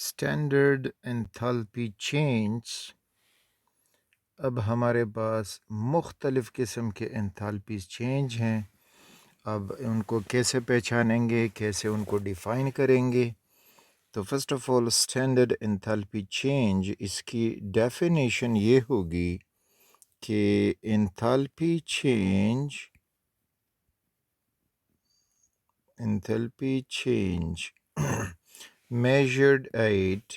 Standard enthalpy change. अब हमारे पास मुख्तलिफ़ किस्म के एंथैल्पीज़ चेंज हैं। अब उनको कैसे पहचानेंगे, कैसे उनको डिफ़ाइन करेंगे? तो first of all standard enthalpy change, इसकी डेफिनेशन ये होगी कि enthalpy change measured at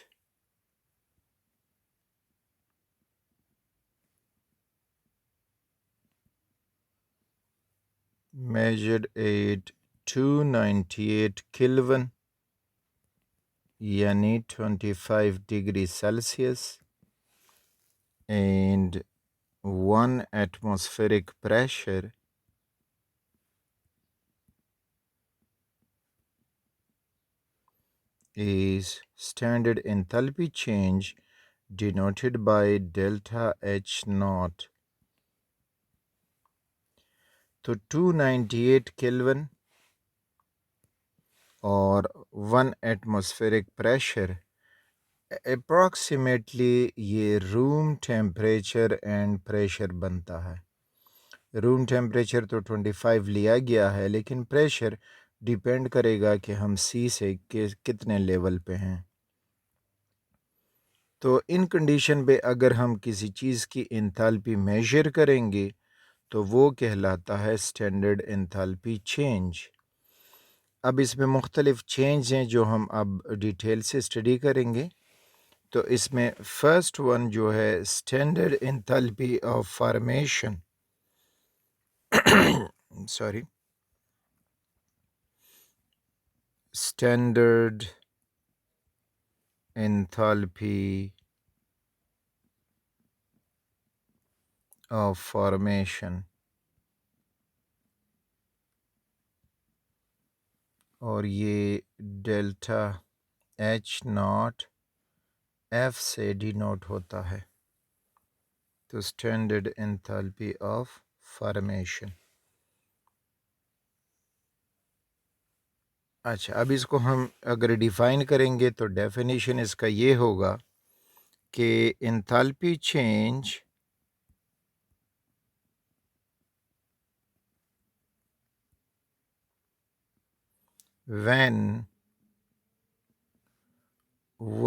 298 Kelvin यानी 25 degree Celsius and 1 atmospheric pressure is standard enthalpy change denoted by delta H naught. तो 298 केल्विन और 1 एटमॉस्फेरिक प्रेशर अप्रॉक्सीमेटली ये रूम टेम्परेचर एंड प्रेशर बनता है। रूम टेम्परेचर तो 25 लिया गया है, लेकिन प्रेशर डिपेंड करेगा कि हम सी से कितने लेवल पे हैं। तो इन कंडीशन पे अगर हम किसी चीज़ की एंथैल्पी मेजर करेंगे तो वो कहलाता है स्टैंडर्ड एंथैल्पी चेंज। अब इसमें मुख्तलिफ चेंज हैं जो हम अब डिटेल से स्टडी करेंगे। तो इसमें फर्स्ट वन जो है standard enthalpy of formation sorry standard enthalpy of formation, और ये डेल्टा एच नॉट एफ से डिनोट होता है। तो स्टैंडर्ड एंथैल्पी ऑफ फॉर्मेशन। अच्छा, अब इसको हम अगर डिफ़ाइन करेंगे तो डेफिनेशन इसका ये होगा कि enthalpy change when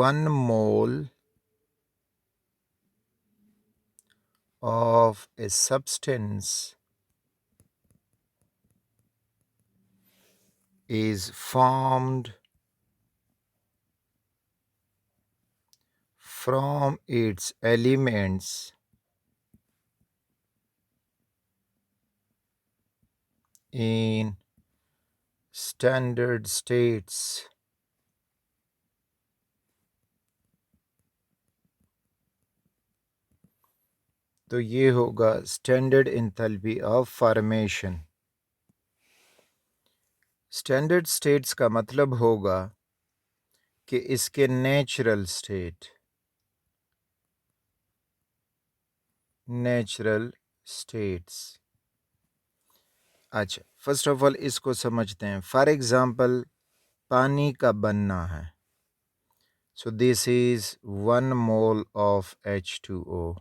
1 mole of a substance is formed from its elements in standard states, तो ये होगा standard enthalpy of formation. Standard states का मतलब होगा कि इसके नेचुरल स्टेट्स। अच्छा, फर्स्ट ऑफ ऑल इसको समझते हैं। फॉर एग्जांपल पानी का बनना है, so this is 1 mole of H2O।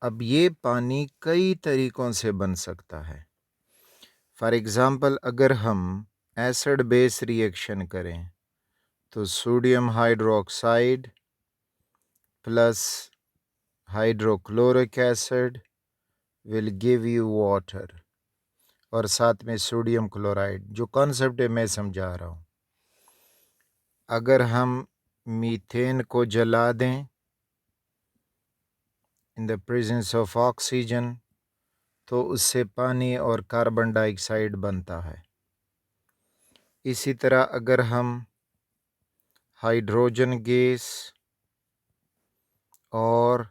अब ये पानी कई तरीकों से बन सकता है। फॉर एग्जांपल अगर हम एसिड बेस रिएक्शन करें तो sodium hydroxide plus hydrochloric acid will give you water, और साथ में सोडियम क्लोराइड। जो कॉन्सेप्ट है मैं समझा रहा हूँ। अगर हम मीथेन को जला दें in the presence of oxygen तो उससे पानी और कार्बन डाइऑक्साइड बनता है। इसी तरह अगर हम हाइड्रोजन गैस और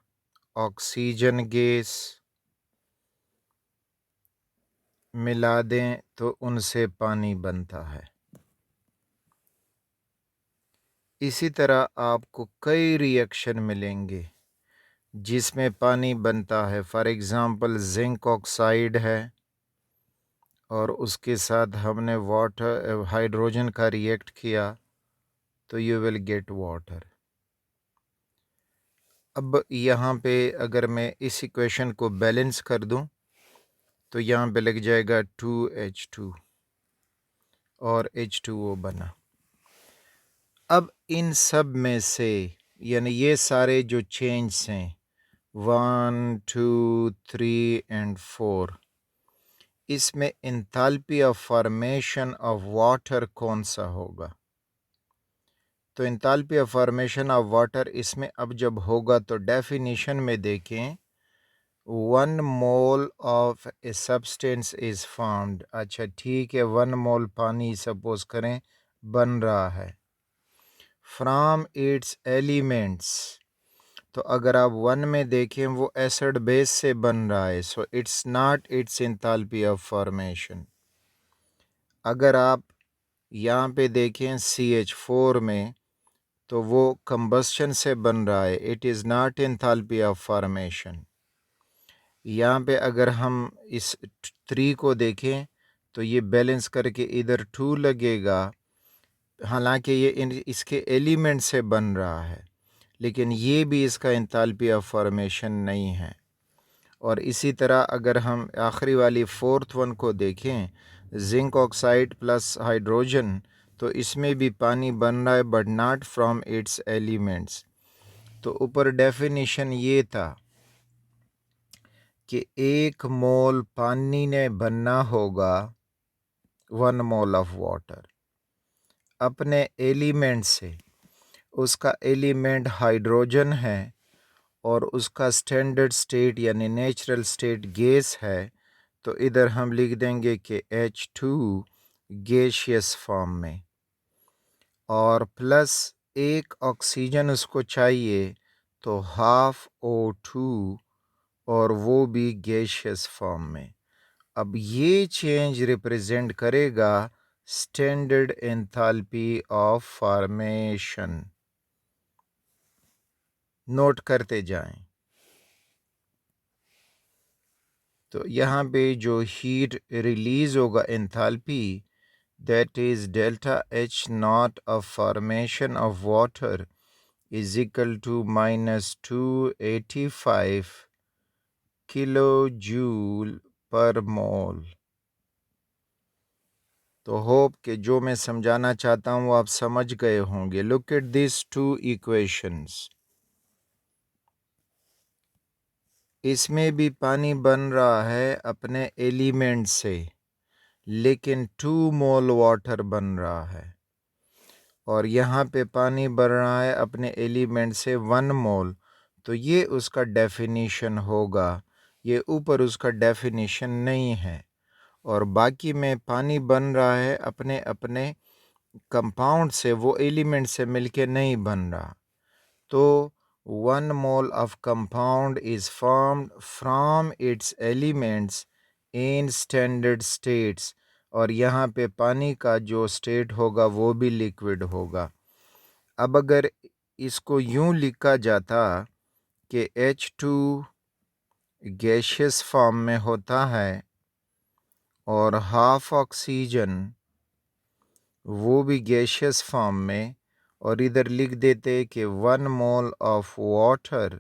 ऑक्सीजन गैस मिला दें तो उनसे पानी बनता है। इसी तरह आपको कई रिएक्शन मिलेंगे जिसमें पानी बनता है। फॉर एग्ज़ाम्पल जिंक ऑक्साइड है और उसके साथ हमने वाटर हाइड्रोजन का रिएक्ट किया तो यू विल गेट वाटर। अब यहाँ पे अगर मैं इस इक्वेशन को बैलेंस कर दूँ तो यहाँ पे लग जाएगा 2H2 और H2O बना। अब इन सब में से यानी ये सारे जो चेंज हैं 1, 2, 3 एंड 4, इसमें enthalpy of formation of water कौन सा होगा? तो enthalpy of formation of water इसमें अब जब होगा तो डेफिनेशन में देखें 1 mole of a substance is formed. अच्छा ठीक है, 1 मोल पानी सपोज करें बन रहा है फ्रॉम इट्स एलिमेंट्स। तो अगर आप 1 में देखें वो एसिड बेस से बन रहा है, so it's not it's enthalpy of formation. अगर आप यहाँ पे देखें CH4 में तो वो कंबस्शन से बन रहा है, it is not enthalpy of formation. यहाँ पे अगर हम इस 3 को देखें तो ये बैलेंस करके इधर 2 लगेगा, हालांकि ये इसके एलिमेंट से बन रहा है, लेकिन ये भी इसका एंथैल्पी ऑफ फॉर्मेशन नहीं है। और इसी तरह अगर हम आखिरी वाली 4th वन को देखें जिंक ऑक्साइड प्लस हाइड्रोजन, तो इसमें भी पानी बन रहा है but not from its elements. तो ऊपर डेफिनेशन ये था कि 1 मोल पानी ने बनना होगा 1 मोल ऑफ वाटर अपने एलिमेंट से। उसका एलिमेंट हाइड्रोजन है और उसका स्टैंडर्ड स्टेट यानी नेचुरल स्टेट गैस है, तो इधर हम लिख देंगे कि H2 गैसियस फॉर्म में, और प्लस 1 ऑक्सीजन उसको चाहिए तो हाफ O2 और वो भी गैसियस फॉर्म में। अब ये चेंज रिप्रेजेंट करेगा standard enthalpy of formation. Note करते जाएं। तो यहाँ पे जो हीट रिलीज होगा enthalpy, that is delta H naught of formation of water is equal to -285 kilo joule per mole. तो होप कि जो मैं समझाना चाहता हूँ वो आप समझ गए होंगे। Look at this 2 equations. इसमें भी पानी बन रहा है अपने एलिमेंट से, लेकिन 2 मोल वाटर बन रहा है, और यहाँ पे पानी बन रहा है अपने एलिमेंट से 1 मोल। तो ये उसका डेफिनेशन होगा, ये ऊपर उसका डेफिनेशन नहीं है। और बाकी में पानी बन रहा है अपने अपने कंपाउंड से, वो एलिमेंट से मिलके नहीं बन रहा। तो 1 mole of compound is formed from its elements in standard states, और यहाँ पे पानी का जो स्टेट होगा वो भी लिक्विड होगा। अब अगर इसको यूं लिखा जाता कि H2 गैसियस फॉर्म में होता है और हाफ ऑक्सीजन वो भी गैसियस फॉर्म में, और इधर लिख देते कि 1 मोल ऑफ वाटर,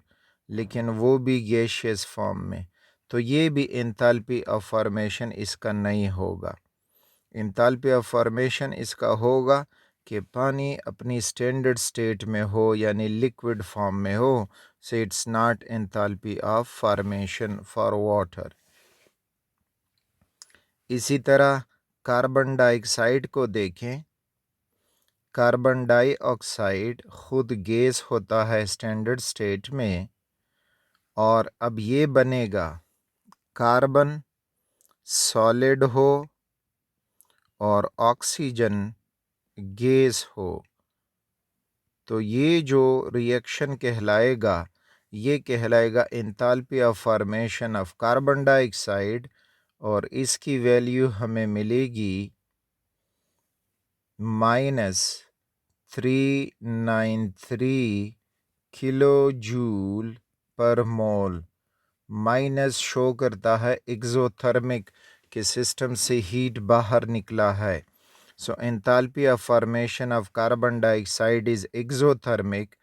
लेकिन वो भी गैसियस फॉर्म में, तो ये भी एंथैल्पी ऑफ फॉर्मेशन इसका नहीं होगा। एंथैल्पी ऑफ फॉर्मेशन इसका होगा कि पानी अपनी स्टैंडर्ड स्टेट में हो यानी लिक्विड फॉर्म में हो, so it's not enthalpy of formation for water. इसी तरह कार्बन डाइऑक्साइड को देखें। कार्बन डाइऑक्साइड खुद गैस होता है स्टैंडर्ड स्टेट में, और अब ये बनेगा कार्बन सॉलिड हो और ऑक्सीजन गैस हो। तो ये जो रिएक्शन कहलाएगा, ये कहलाएगा enthalpy of formation of carbon dioxide, और इसकी वैल्यू हमें मिलेगी -393 किलो जूल पर मोल। माइनस शो करता है एक्सोथर्मिक के सिस्टम से हीट बाहर निकला है, So enthalpy of formation of carbon dioxide is exothermic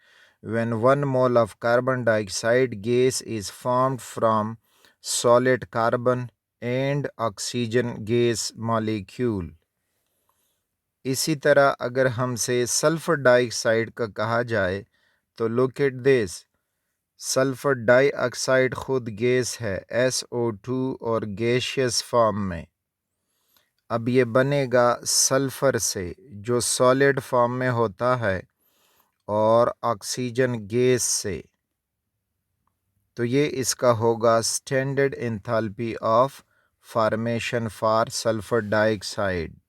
when 1 mole of carbon dioxide gas is formed from solid carbon and oxygen gas molecule. इसी तरह अगर हमसे सल्फर डाइऑक्साइड का कहा जाए तो look at this, sulphur dioxide खुद gas है SO2 और गैसियस फॉर्म में। अब ये बनेगा सल्फर से जो सॉलिड फॉर्म में होता है और ऑक्सीजन गैस से। तो ये इसका होगा standard enthalpy of formation for sulphur dioxide.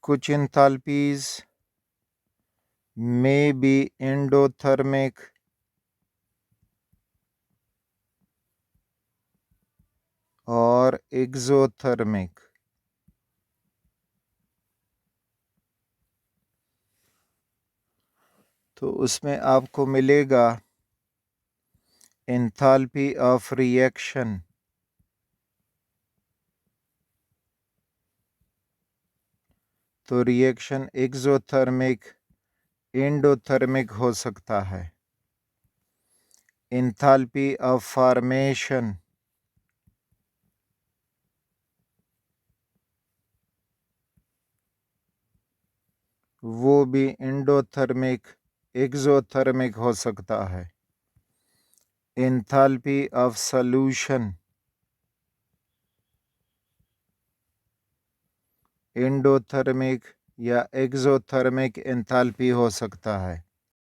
कुछ एंथैल्पीज may be endothermic और exothermic। तो उसमें आपको मिलेगा एंथैल्पी ऑफ रिएक्शन, तो रिएक्शन एक्सोथर्मिक, एंडोथर्मिक हो सकता है। एंथैल्पी ऑफ फॉर्मेशन, वो भी एंडोथर्मिक, एक्सोथर्मिक हो सकता है। एंथैल्पी ऑफ सॉल्यूशन, एंडोथर्मिक या एक्सोथर्मिक एंथैल्पी हो सकता है।